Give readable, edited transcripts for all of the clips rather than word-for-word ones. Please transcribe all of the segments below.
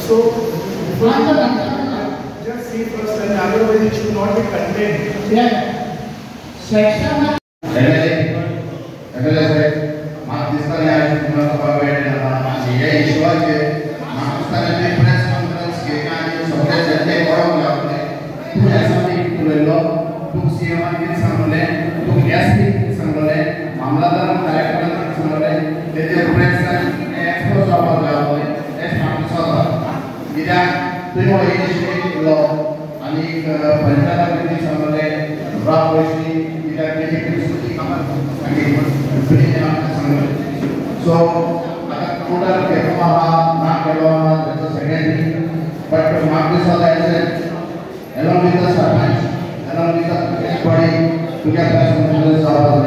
So, just see first, and otherwise it should not be contained. Yeah. Section. So, total that's secondary. But mark this all as along with the serpent, along with the body, to get the let's mark this all.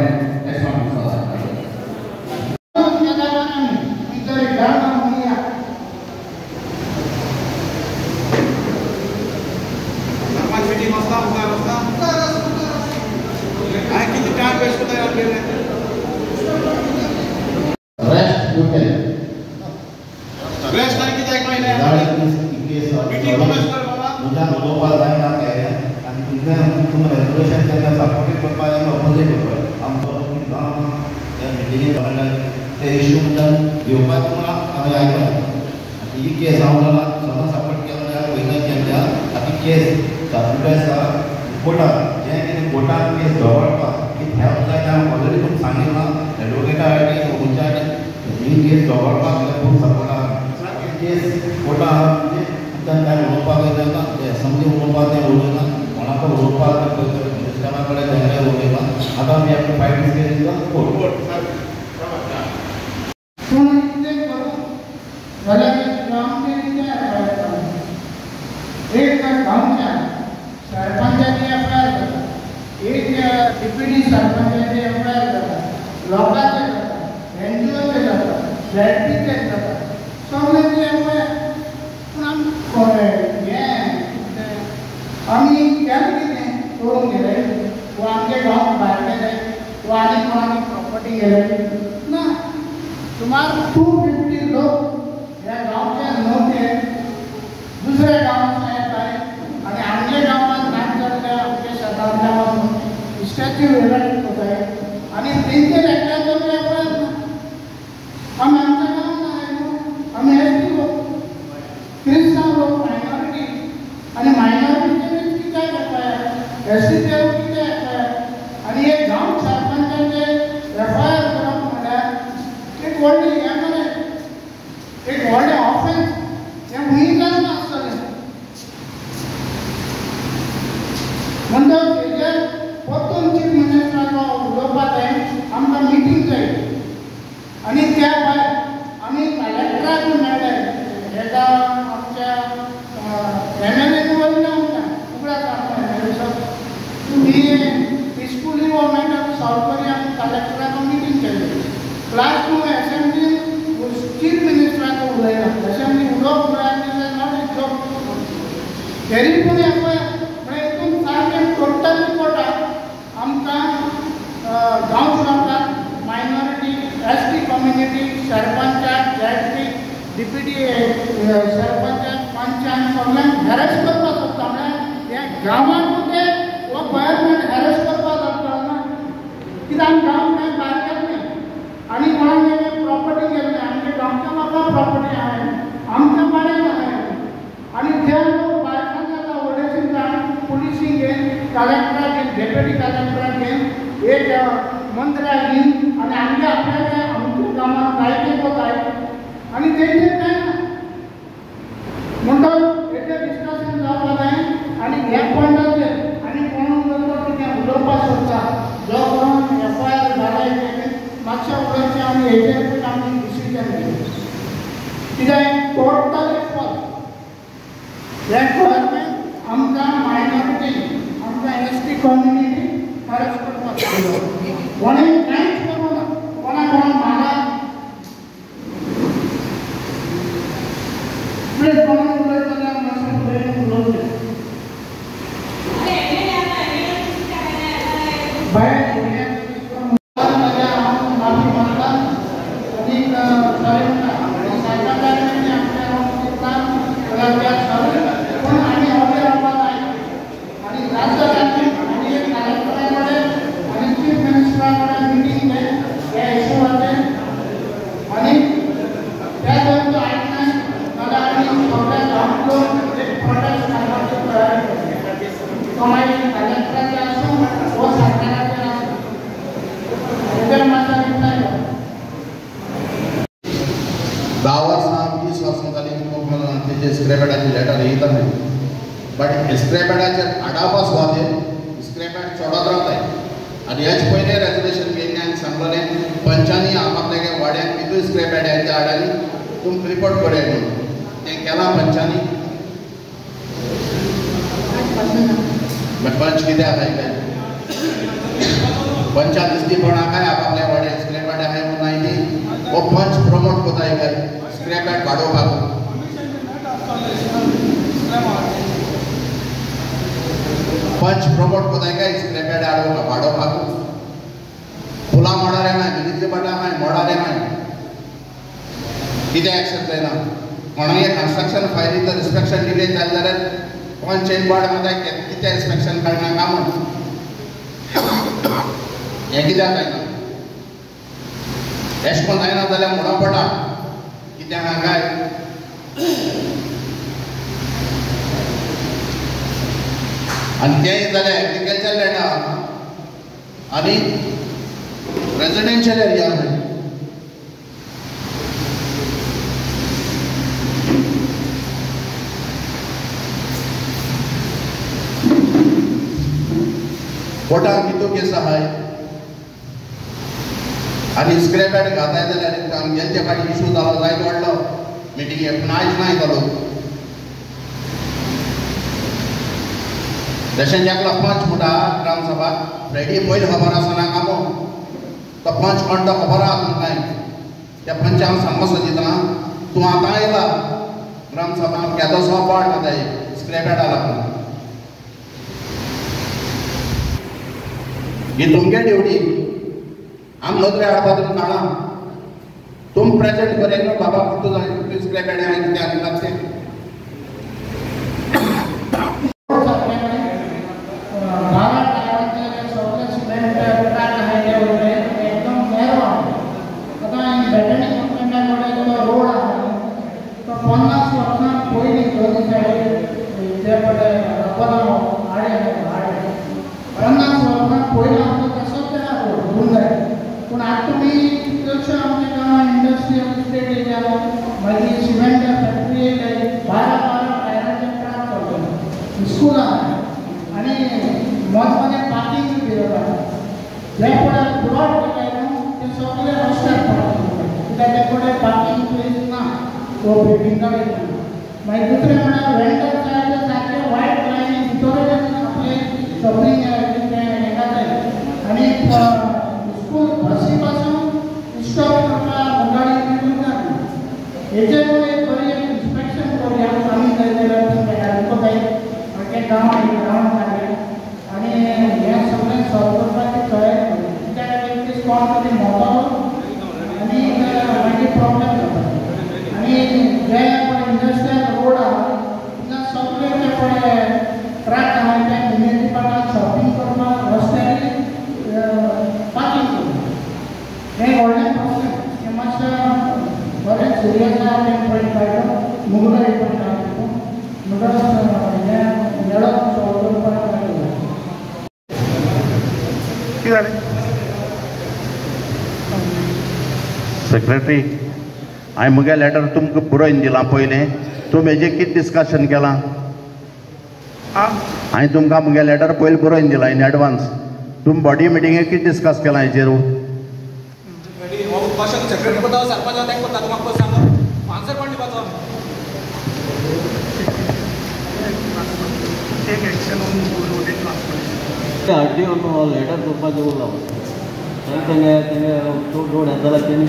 जर तो ऐकणार मला आम्ही थोड्या आपलं एक product सांगायचं तयारी कमाई कलेक्टरचे असो व सरकाराचे असो उद्या माझा रिप्लाय 10 वर्सां 20 वर्सां जाली तेजे स्क्रॅपेडाची लेटर येता नाही बट स्क्रॅपेडाचे आडावपा सुवाते स्क्रॅपेड चडत रावताय आनी हेच पयले रेजोल्युशन केल्लें आनी सांगलें पंचांनी आपापल्या वाड्याक कितूय स्क्रॅपेडाच्या आडांनी तुम रिपोर्ट कराय म्हणून तें केलां पंचांनी पंच कित्याक आहाय काय पंचां दिसती कोणाकाय आपापल्या वाड्याक स्क्रॅपेड आहाय म्हणून आयली वो पंच प्रमोट कोताय काय स्क्रॅपेड वाडोवपाक पंच प्रमोट कोताय काय स्क्रॅपेड वाडोवपाक फुलां मोडाले नाय म्युनिसिपालिटी नाय मोडाले नाय कितें एक्शन जायना कोणागे कन्स्ट्रक्शन फायली तर इन्स्पेक्शन डिले जालें जाल्यार पंच एक बोर्ड म्हणटा कितें इन्स्पेक्शन काडना काय म्हूण हें कित्याक जायना एश कोन्न जायना जाल्यार म्हणून पडटा कित्याक हांगाय आनी तेंय जाल्यार एग्रीकल्चर लँड आहा आनी रेजिडेन्शियल एरिया आहा कोर्टाक कितू केस आहाय आनी स्क्रॅपेड घाताय जाल्यार आमगेले फाटी इशू जालो जायत वाडलो मिटिंगे पूण आयज नाय जालो जशें जेकलो पंच म्हणटा ग्रामसभाक फ्रायडे पयलीं खबर आसना कामो तो पंच कोण तो खबर आहा तुमकां त्या पंचांक समोसा दितना तूं आतां आयला ग्रामसभाक केदो सो पार्ट घाताय स्क्रॅपेडा लागून ही तुमगे ड्युटी आम नोकरी हाडपा तुमकां काळा तुम प्रेजेंट करेन न्हू बाबा कुठं जाय स्क्रॅपेड हांवें कित्याक लागचें मागीर दुसरें म्हळ्यार वेंडर जाय सारके वायट लायनी भितर आपले सगळीं हेका जाय आनी स्कूल बसी पासून स्टॉप करपाक गाडी दिवंक जाय हेचेर एक बरी इन्स्पेक्शन करूया आमी जाय जाल्यार तुमकां जाय आमचे गांवांत जाले आनी हें सगळें सॉल्व करपाची तयारी करूया कित्याक एक दीस कोण तरी मोटलो आनी मागीर प्रॉब्लेम जाता आनी जे इंडस्ट्रियल रोड आहा सगळे ते पळय ट्रक आहा ते म्युनिसिपालिटी शॉपिंग करपाक रस्त्यार पार्किंग करता हें व्हडलें प्रॉब्लेम हें मातशें बरें सिरियस आहा तें पळय पाहिजे मुगल येवपाक जाय मुगल हें मेळप सॉल्व करपाक जाय कितें जालें सेक्रेटरी हांवें म्हगे लेटर तुमकां बरोवन दिलां पयलें तुमी हेजेर कितें डिस्कशन केलां हांवें तुमकां म्हगे लेटर पयलीं बरोवन दिलां इन एडवान्स तुमी बॉडी मिटिंगेक कितें डिस्कस केलां हेजेर सेक्रेटरी कोता सरपंच तें कोता म्हाका सांग आन्सर कोण दिवपाचो एक एक्शन आरटीओ लेटर करपाचें उरलां रोड येता जाल्यार तेणी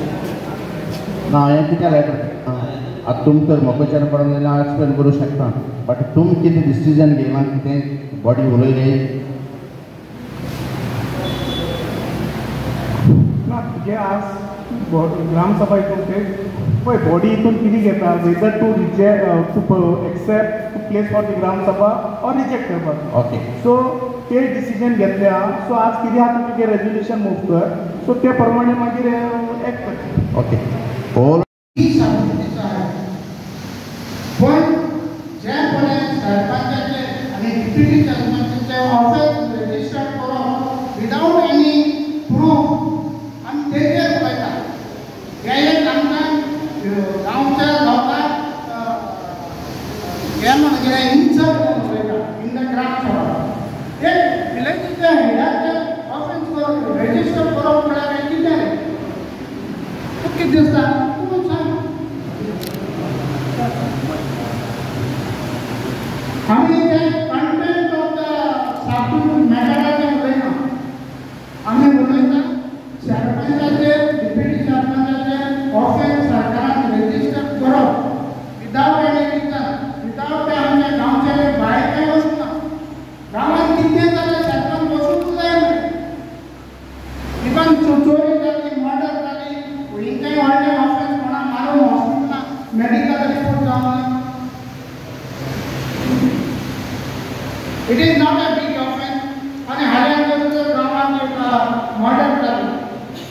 ना हें कित्याक लेटर आतां तुमकां तर म्हाका विचार पडून जाल्यार हांव एक्सप्लेन करूं शकता बट तुमी कितें डिसिजन घेयलां कितें बॉडी उलयली ना तुजे आज ग्रामसभा हितून ते पळय बॉडी हितून कितें घेता whether to reject to accept to place for the gram sabha or reject करपाक ओके सो ते डिसिजन घेतले आहा सो आज कितें आहा तुमी तें रेजोल्युशन मूव कर सो ते प्रमाणे मागीर एक्ट करता ओके ऑल गरजेचं आहे. पण ज्यापणे सरपंचाचे आणि डिप्युटी सरपंचाचे ऑफिस रजिस्टर करून विदाउट एनी प्रूफ आणि तेजेर पळयता हे एक आमकां गांवच्या लोकांक हे म्हणजे इन्सल्ट उलयता इन द ग्रामसभा. एक विलेजीच्या हेडाचे ऑफिस करून रजिस्टर करप म्हळ्यार हें कितें रे? तुका कितें दिसता? तूं सांग. आमी ते कंटेंट ऑफ द सबस्टिट्यूट मॅटराचेर उलयना. आमी उलयता सरपंचाचे डिप्युटी सरपंचाचे ऑफिस सरकारान रजिस्टर करप विदाउट एनी रिजन, विदाउट आमच्या गांवचे भायर कांय वचना. गांवांत कितें जालें सरपंच वचूंक जाय. इवन चोरी जाली, मर्डर जाली, खंयच्याय व्हडलें ऑफिस कोणाक मारून हॉस्पिटलांत मेडिकल रिपोर्ट जावना. It is not a big offence. आणि हाल्यान जर गांवांत एक मर्डर जालें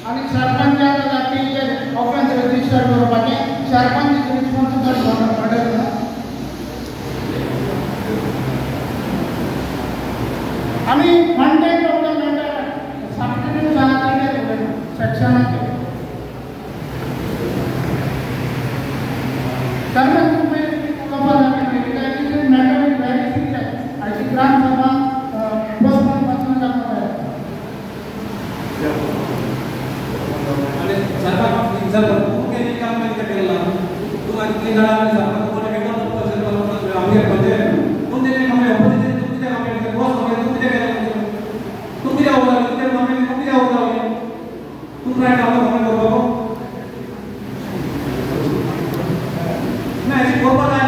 आणि सरपंचाच्या जातीचेर ऑफेन्स रजिस्टर करपाचें sarpanch is responsible for the murder. आमी content of the matter substitute जाणाचे सेक्शनाचे sarpanch matter is very serious. आयची ग्रामसभा पोस्टपोन पासून जावपाक जाय. आणि सरकार जर तू काही काम नाही केलं तू आणखी जरा सरकार कोण वेगळं पर्सेंट आम्ही म्हणजे कोण देणे काम ऑपोजिशन तुमचे काम आहे बॉस वगैरे तुमचे काय तुम्ही जाऊ तुमचे काम आहे तुम्ही जाऊ तू काय काम करू नाही कोपा आहे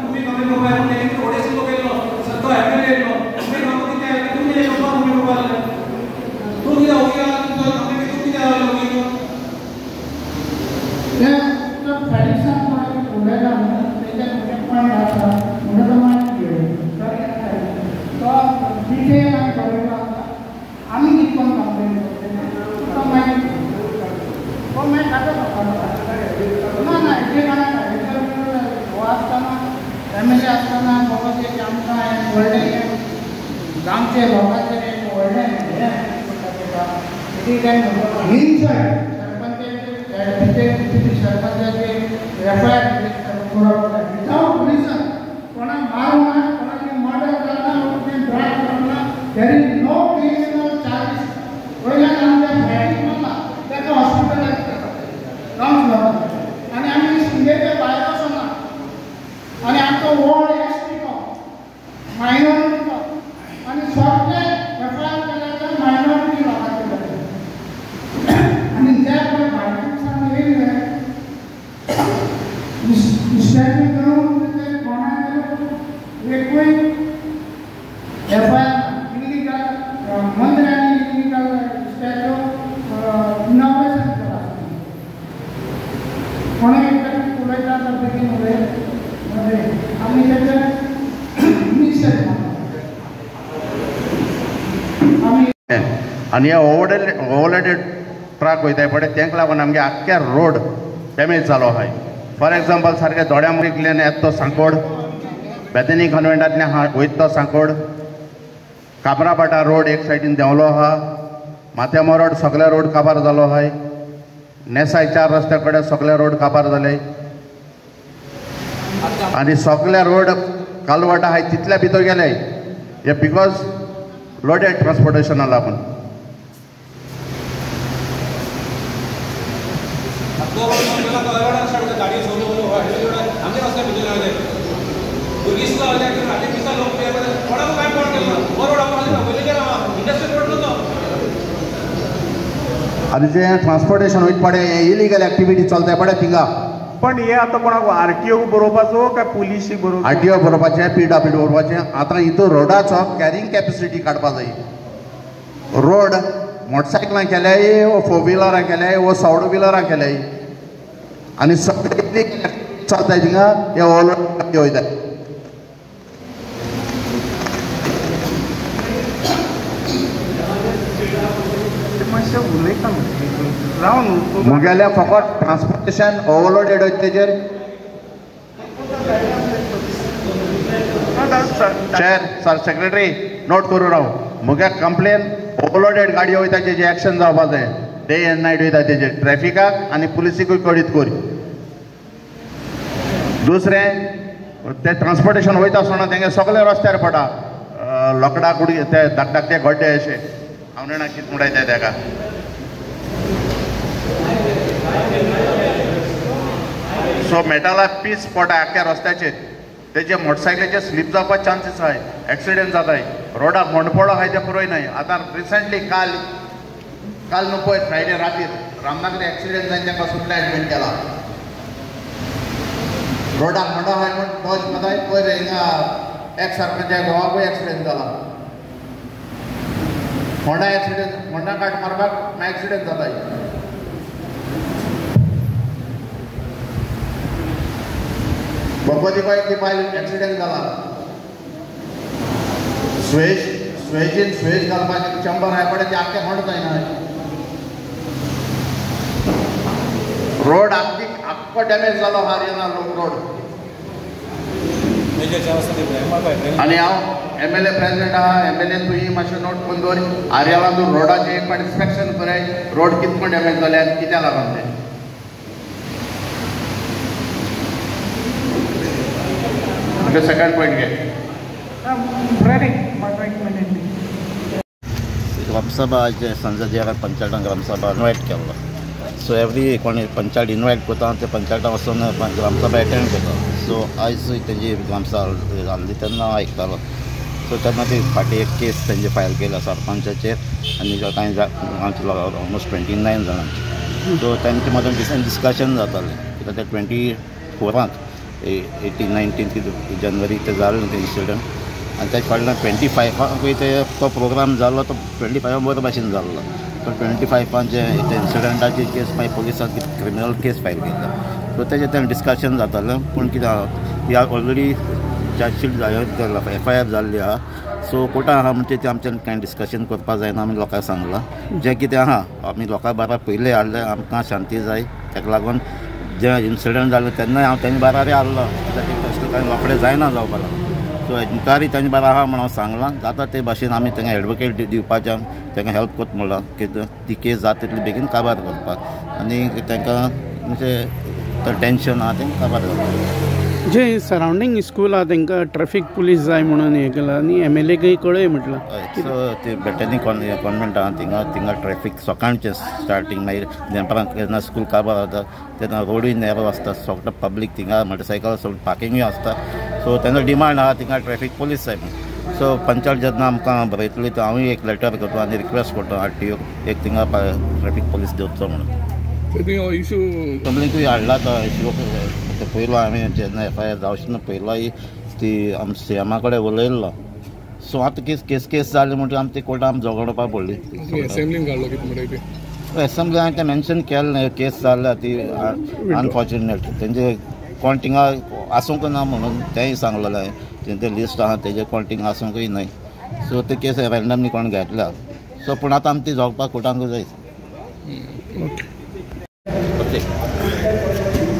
तुम्ही काम करू आहे एक थोडेसे लोक येलो सत्ता आहे येलो तुम्ही काम किती आहे तुम्ही हे काम तुम्ही करू तुम्ही जाऊ या तुम्ही जाऊ ट्रेडिशन उलयला तेजे पॉयंट आसा म्हणून माहिती तो डिटेल आनी बरयलो आमी कितें करून कंप्लेन करता तो मागीर खातो ना ना हेजे कांय हो आसतना फॅमिली आसतना बाबा ते आमकां व्हडलें गांवचे लोकांचेर एक व्हडलें हिंसक सरपंचाचे सरपंचाचे एफआयआर करप विदाउट रिजन कोणाक मारूना कोणाक मर्डर जालना ड्रायव करना there is no criminal charges. वयल्यान आमच्या फ्लॅटीक मारला ताका हॉस्पिटलायज करता गांवच लोकांक आनी आमी शिंगेचे भायर वचना. आनी आमचो वॉर्ड एसटी तो मायनॉरिटी तो आनी सगळे एफआयआर केले तर मायनॉरिटी लोकांचे जाले. आनी जे पळय भायल्यान येयले स्टॅच्यू करून कोणाक एकूय एफआयआर इलिगल मंत्र्यांनी इलिगल स्टॅच्यू इनॉग्रेशन केला. कोणें उलयता तर बेगीन उलय आमी तेचे निशेध आमी आनी हे ओवरलोडेड ट्रक वयताय पळय तांकां लागून आमगे आख्खे रोड डॅमेज जालो आहाय. फॉर एग्जाम्पल सारके दोड्यामुरींतल्यान येता तो सांकोड, बेतनी कॉन्वेंटांतल्यान वयता तो सांकोड, काबरापाटा रोड एक सायडीन देंवलो आहा, माथ्यामोरोड सगळे रोड काबार जालो आहाय, नेसाय 4 रस्त्या कडेन सगळे रोड काबार जाले आनी सगळे रोड कालवट आहाय तितल्या भितर गेले. हे बिकॉज लोडेड ट्रान्सपोर्टेशना लागून. गाडी सोडून आमचे रस्ते भितर लागले भुरगीं सुद्दां लोक कोणाक काय कोण केलं बरोबर इंडस्ट्री रोड नव्हतो. आनी जे ट्रान्सपोर्टेशन वयता पडे इलिगल एक्टिविटी चलता पडे थिंगा पण हे आता कोणाक आरटीओ बरोवपाचो काय पुलिशी बरोवपाचो? आरटीओ बरोवपाचें, PWD बरोवपाचें. आतां हितून रोडाचो कॅरिंग कॅपेसिटी काडपा जाय. रोड मोटरसायकलां केल्याय वो 4 व्हिलरां केल्याय वो 7 व्हिलरां केल्याय आनी सगळे चलताय थिंगा हे ओवरलोड वयताय. मातशें उलयता रावन मुगेल्या फकत ट्रान्सपोर्टेशन ओवरलोडेड होत तेजेर चेअर सर सेक्रेटरी नोट करू राव मुगे कंप्लेन ओवरलोडेड गाडी वयता तेजे एक्शन जावपा जाय डे एंड नायट वयता तेजे ट्रॅफिकाक आनी पुलिसीकूय कळीत कोरी दुसरें ते ट्रान्सपोर्टेशन वयता आसतना तेंगे सगळे रस्त्यार पडा लोकडाक उडी ते धाकटे गड्डे अशे हांव जाणा कितें म्हणटाय तेका सो मेटलाक पीस पडटा आख्या रस्त्याचेर तेजे मोटरसायकलीचे स्लीप जावपाचे चान्सीस आहाय एक्सिडेंट जाताय रोडाक मोंडपडो आहाय ते पुरोय नाय आतां रिसंटली काल न्हू पळय फ्रायडे रातीर रामनगरी एक्सिडेंट जावन तांकां सुटल्या एडमीट केला रोडाक मोंडो आहाय म्हण टॉच मदाय पयर हिंगा एक सरपंचा घोवाकूय एक्सिडेंट जाला होंडा एक्सिडेंट होंडा काट मारपाक एक्सिडेंट जाताय भगवती एक पायल एक्सिडेंट जाला स्वेजीन घालपाचें चंबर आहाय पडे ते आख्खे होंड जायना रोड आख्खो डॅमेज जालो हरियाणा रोड आनी हांव MLA प्रेसिडेंट आहा MLA तुयी मातशें नोट करून दवर हरियाणा तूं रोडाचें एक फावट इन्स्पेक्शन कराय रोड कितको डॅमेज जाले आनी कित्या लागून ते सेकंड पॉइंट घे ग्रामसभा संसदीय पंचायत ग्रामसभा इन्वायट केल्लो सो एवरी कोणी पंचायत इन्वायट करता ते पंचायता वचून ग्रामसभा एटेंड करता सो आयज तेजी ग्रामसभा जाल्ली तेन्ना हांव आयकतालो सो तेन्ना ती फाटीं एक केस तेंचे फायल केला सरपंचाचेर आनी कांय आमचे ऑलमोस्ट 29 जाणांची सो तेंचे मदीं डिस्कशन जातालें कित्याक ते 24 18-19 जनवरी ते जालें तें इन्सिडंट आनी तेजे फाटल्यान 25 ते तो प्रोग्राम जाल्लो तो 25 बरो भाशेन जाल्लो तो 25 जे इन्सिडंटाची केस मागीर पुलिसान क्रिमिनल केस फायल केला सो तेजें तें डिस्कशन जातालें पूण कितें ह्या ऑलरेडी चार्जशीट जाल्ली FIR जाल्ली आहा सो कोर्टान आहा म्हणजे ते आमच्यान कांय डिस्कशन करपा जायना आमी लोकांक सांगलां जें कितें आहा आमी लोकां बारा पयलें हाडलें आमकां शांती जाय ताका लागून जे इन्सिडंट जालें तेन्नाय हांव तेंचे बारारी हाडलो कित्याक तशें कांय रोखडें जायना जावपा लागून सो इन्क्वायरी तेंचे बारा आहा म्हणून हांव सांगलां जाता ते भाशेन आमी तांकां एडवोकेट दिवपाचें तांकां हेल्प करता म्हणलां की ती केस जाता तितली बेगीन काबार करपाक आनी तांकां म्हणजे टेन्शन आहा तें काबार करपाक जे सरावंडींग स्कूल आहा तांकां ट्रॅफिक पुलीस जाय म्हणून हें केलां आनी MLA कय कळय म्हटलां सो ते बेटनी कॉन्वेंट आहा थिंगा ट्रॅफिक सकाळचें स्टार्टींग मागीर दनपारां केन्ना स्कूल काबार जाता तेन्ना रोडूय नॅरो आसता सगळें पब्लीक थिंगा मोटरसायकल सगळें पार्किंगूय आसता सो तेन्ना डिमांड आहा थिंगा ट्रॅफिक पुलीस जाय म्हणून सो पंचायत जेन्ना आमकां बरयतली तो हांवूय एक लेटर करता आनी रिक्वेस्ट करता RTO एक थिंगा ट्रॅफिक पुलीस दवरचो म्हणून इशू कंप्लेंटूय हाडला तो इशू पयलो आमी जेन्ना FIR जावचें पयलो ती आम CMA कडेन उलयल्लो सो आतां केस जाली म्हणटा आमी ती कोर्टान आमी झगडपाक पडली असेंब्लीन काडलो कितें म्हणटा असेंब्ली हांवें तें मेन्शन केलें केस जाल्या ती अनफॉर्च्युनेट तेंचे कोण थिंगा आसूंक ना म्हणून तेंय सांगलेलें हांवें तेंचें लिस्ट आहा तेजें कोण थिंगा आसूंकूय न्हय सो ते केस रँडमली कोण घेतल्या सो पूण आतां आमी ती झगडपाक कोर्टांकूय जाय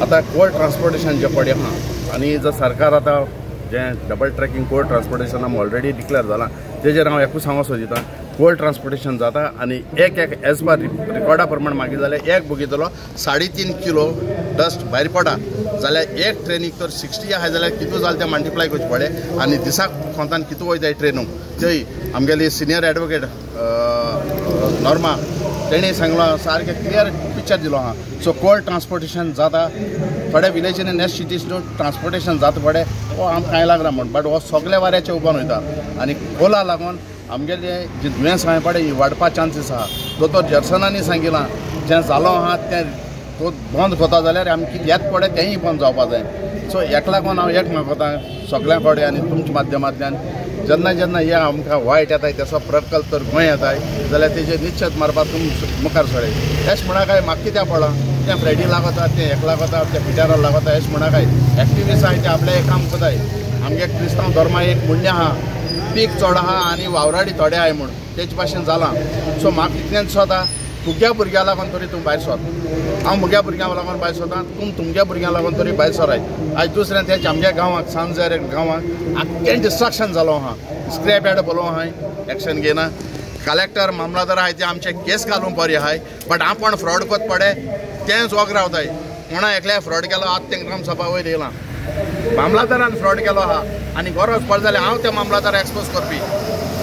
आता कोल्ड ट्रान्सपोर्टेशन जे पडे आहा आनी जो सरकार आता जे डबल ट्रॅकिंग कोल्ड ट्रान्सपोर्टेशन आमी ऑलरेडी डिक्लेअर जाला तेजेर हांव एकूच सांगूंक सोदिता कोल्ड ट्रान्सपोर्टेशन जाता आनी एक एज पर रिकॉर्डा प्रमाण मागीर जाल्यार एक बगयतलो 3.5 किलो डस्ट भायर पडा जाल्यार एक ट्रेनीक तर 60 आहाय जाल्यार कितू जालें तें मल्टिप्लाय करचें पडे आनी दिसाक कोंतान कितू वयताय ट्रेनूक थंय आमगेली सिनियर एडवोकेट नॉर्मा तेणें सांगलो सारकें क्लियर पिक्चर दिलो आहा सो कोल्ड ट्रान्सपोर्टेशन जाता थोड्या विलेजींनी नेक्स्ट सिटीज ट्रान्सपोर्टेशन जाता पडे हो आमकां कांय लागना म्हण बट हो सगळे वाऱ्याचे उबोन वयता आनी कोला लागून आमगेले जे दुयेंस हांवें पडे ही वाडपा चान्सीस आहा दोतोर जर्सनांनी सांगिलां जें जालो आहा तें तो बंद कोता जाल्यार आमी कितें येत पडे तेंय बंद जावपा जाय सो हेका लागून हांव एक मागता सगळ्यां कडेन आनी तुमच्या माध्यमांतल्यान जेन्ना जेन्ना हे आमकां वायट येताय तेचो प्रकल्प तर गोंय येताय जाल्यार तेजे निश्चित मारपाक तुमी मुखार सोडय हेच म्हणा काय म्हाका कित्याक पडला तें फ्रेडी लागता तें हेका लागता तें पिटारा लागता हेच म्हणा काय एक्टिविस्ट आहाय ते आपलें एक काम कोताय आमगे क्रिस्तांव धर्मा एक म्हणणें आहा पीक चड आहा आनी वावराडी थोडे आहाय म्हूण तेचे भाशेन जालां सो म्हाका इतलेंच सोदा तुज्या भुरग्यां लागून तरी तूं भायर सर हांव म्हज्या भुरग्यांक लागून भायर सरता तुमच्या भुरग्यांक लागून तरी भायर सराय आज दुसऱ्यान तेच आमच्या गांवांक सांजर गांवांक आख्खें डिस्ट्रक्शन जालो आहा स्क्रॅप यार्ड बोलो आहाय एक्शन घेना कलेक्टर मामलादार आहाय ते आमचे केस घालूंक बरे आहाय बट आपण फ्रॉड कोत पडे तेंच वोग रावताय कोणा एकल्या फ्रॉड केलो आज तेंक ग्रामसभा वयर येयलां मामलादारान फ्रॉड केलो आहा आनी गरज पडली जाल्यार हांव त्या मामलादाराक एक्सपोज करपी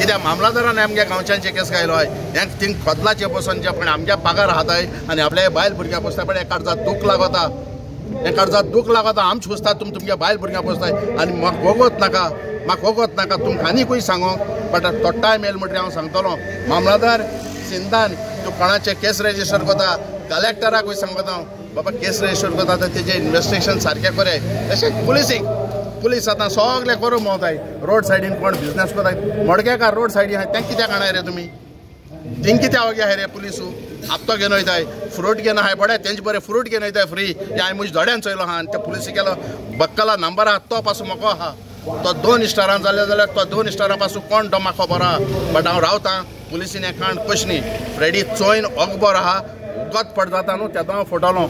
कित्याक मामलादारान आमच्या गांवच्यांचे केस घायलो आहाय हें थिंग खोदलाचे बसून जे पण आमच्या पगार आहाताय आनी आपल्या बायल भुरग्यां पोसताय पण एका अर्जात दूख लागता एका अर्जात दूख लागता आमच हुसता तुमच्या बायल भुरग्यां पोसताय आनी म्हाका वगत नाका तुमकां आनीकूय सांगो बट तो टायम येयलो म्हणटरी हांव सांगतलो मामलादार सिंधान तूं कोणाचे केस रेजिस्टर करता कलेक्टराकूय सांगता बाबा केस रेजिस्टर करता तर तेजें इन्वेस्टिगेशन सारकें करे तशेंच पुलीस आतां सगळें करूं मोवताय रोड सायडीन कोण बिजनेस करताय मडकेकार रोड सायडीन आहाय तें कित्याक हाणाय रे तुमी थिंग कित्याक वगे आहाय रे पुलिसू हप्तो घेवन वयताय फ्रूट घेवन आहाय बडे तेंचे बरें फ्रूट घेवन वयताय फ्री हे हांवें म्हज्या दोड्यान चोयलो आहा आनी त्या पुलिसी केलो बक्कला नंबर आहा तो पासून म्हाका आहा तो 2 स्टारां जाले जाल्यार तो 2 स्टारां पासून कोण तो म्हाका खबर आहा बट हांव रावतां पुलिसीन हें काण कशनी फ्रेडी चोयन ओगबोर आहा उगत पड जाता न्हू तेदो हांव फटलो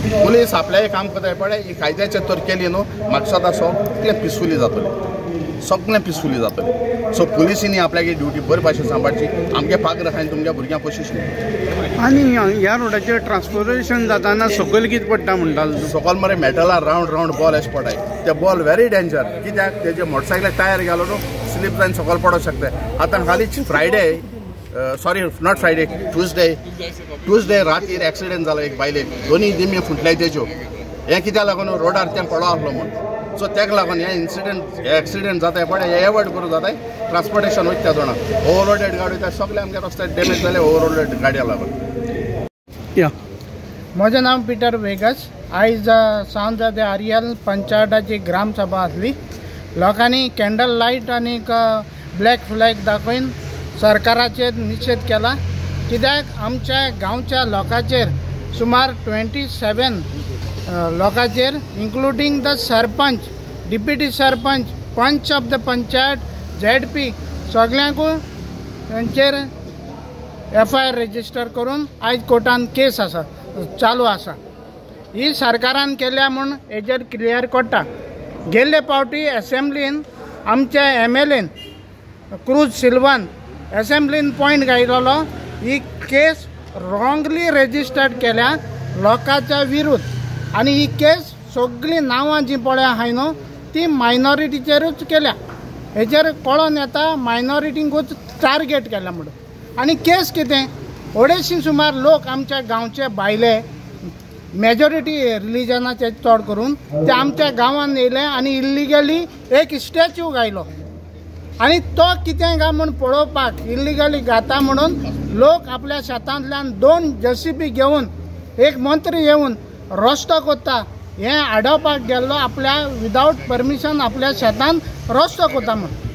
पुलीस आपल्याय काम करताय पळय ही कायद्याचे तर केली न्हू म्हाका सदां सगळें पिसफुली जातलें सो पुलिसींनी आपल्यागे ड्युटी बरे भाशेन सांबाळची आमगे पाग राखायन तुमच्या भुरग्यांक पोशीश न्हू आनी ह्या रोडाचेर ट्रान्सपोर्टेशन जाताना सकयल कितें पडटा म्हणटालो सकयल मरे मेटला रावंड बॉल अशें पडाय ते बॉल व्हेरी डेंजर कित्याक तेजे मोटरसायकल टायर गेलो न्हू स्लीप जावन सकयल पडोंक शकता आतां हालींच Friday sorry not Friday Tuesday रातीर एक्सिडेंट जालो एक बायलेक दोनी दिमी फुटल्याय तेज्यो हें कित्याक लागून रोडार तें पडो आसलो म्हूण सो तेका लागून हे एक्सिडेंट जाताय पळय हे एवॉयड करूं जाताय ट्रान्सपोर्टेशन वयता जाणा ओवरलोडेड गाडी वयता सगळे आमगे रस्ते डॅमेज जाले ओवरलोडेड गाडया लागून म्हजें नांव पिटर वेगस आयज सांजे आर्यल पंचायताची ग्रामसभा आसली लोकांनी कॅन्डल लायट आनी ब्लॅक फ्लॅग दाखोवन सरकाराचेर निशेध केला कित्याक आमच्या गांवच्या लोकांचेर सुमार 27 लोकांचेर including the sarpanch deputy sarpanch पंच ऑफ द पंचायत ZP सगळ्यांकूय तांचेर FIR रेजिस्टर करून आयज कोर्टान केस आसा चालू आसा ही सरकारान केल्या म्हूण हेजेर क्लियर कोट्टा गेल्ले फावटी असेंब्लीन आमच्या MLAन क्रूज सिल्वान असेंब्लीन पॉयंट घायलो ही केस रॉंगली रेजिस्टर्ड केल्या लोकांच्या विरुद्ध आनी ही केस सगळीं नांवां जी पळय आहाय न्हू ती मायनॉरिटीचेरूच केल्या हेजेर कळोन येता मायनॉरिटींकूच टार्गेट केल्या म्हणून आनी केस कितें 250 सुमार लोक आमच्या गांवचे भायले मेजॉरिटी रिलीजनाचे चड करून ते आमच्या गांवांत येयले आनी इल्लिगली एक स्टॅच्यू घायलो आनी तो कितें काय म्हूण पळोवपाक इल्लिगली घाता म्हणून लोक आपल्या शेतांतल्यान 2 JCB घेवन एक मंत्री येवन रस्तो कोत्ता हें आडोवपाक गेल्लो आपल्या विदावट परमिशन आपल्या शेतांत रस्तो कोत्ता म्हणून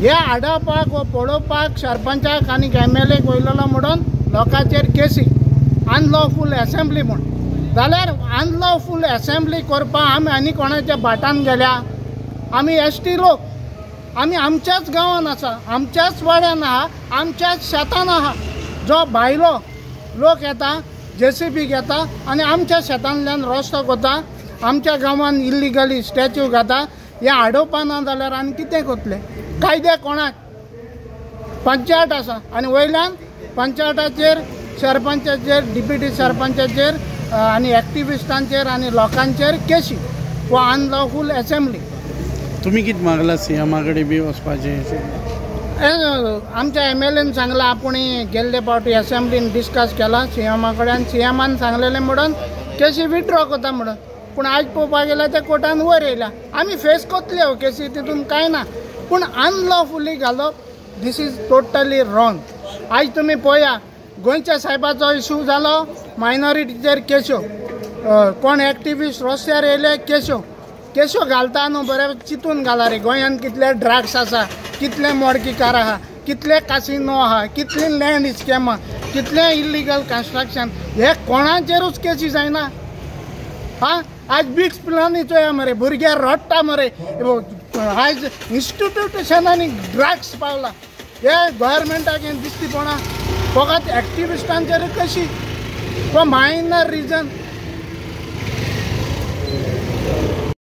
हे आडोवपाक व पळोवपाक सरपंचाक आनी MLAक वयलेलो म्हणून लोकांचेर केसी अनलॉफूल असेंब्ली म्हूण जाल्यार अनलॉफूल असेंब्ली करपाक आमी आनी कोणाच्या भाटान गेल्या आमी ST लोक आमी आमच्याच गांवांत आसा आमच्याच वाड्यान आहा आमच्याच शेतान आहा जो भायलो लोक येता JCB घेता आनी आमच्या शेतांतल्यान रस्तो कोता आमच्या गांवांत इल्लिगली स्टॅच्यू घाता हें आडोवपा ना जाल्यार आनी कितें करतले कायदे कोणाक पंचायत आसा आनी वयल्यान पंचायताचेर सरपंचाचेर डिप्युटी सरपंचाचेर आनी एक्टिविस्टांचेर आनी लोकांचेर केसी वो अनलॉफूल असेंब्ली तुमी कितें मागला CMA कडेन बी वचपाचें आमच्या MLAन सांगला आपूण गेल्ले फावटी असेंब्लीन डिस्कस केला CMA कडेन आनी CMAन सांगलेलें म्हणून केसी विथड्रॉ कोता म्हणून पूण आयज पळोवपाक गेल्यार ते कोर्टान वयर येयल्या आमी फेस कोतले हो केसी तितून कांय ना पूण अनलॉफुली घालप दीस इज टोटली रॉंग आयज तुमी पळया गोंयच्या साहेबाचो इशू जालो मायनॉरिटीचेर केस्यो कोण एक्टिविस्ट रस्त्यार येयले केस्यो घालता न्हू बरें चिंतून घाला रे गोंयांत कितले ड्रग्स आसा कितले मोडकीकार आहा कितले कासिनो आहा कितले लँड स्कॅम कितले इल्लिगल कन्स्ट्रक्शन हे कोणाचेरूच केसी जायना हा आज बिट्स प्लानी चोया मरे भुरगे रडटा मरे आयज इन्स्टिट्यूशनांनी ड्रग्स पावला हे गव्हर्मेंटाक दिसती पडना फकत एक्टिविस्टांचेर कशी व मायनर रिजन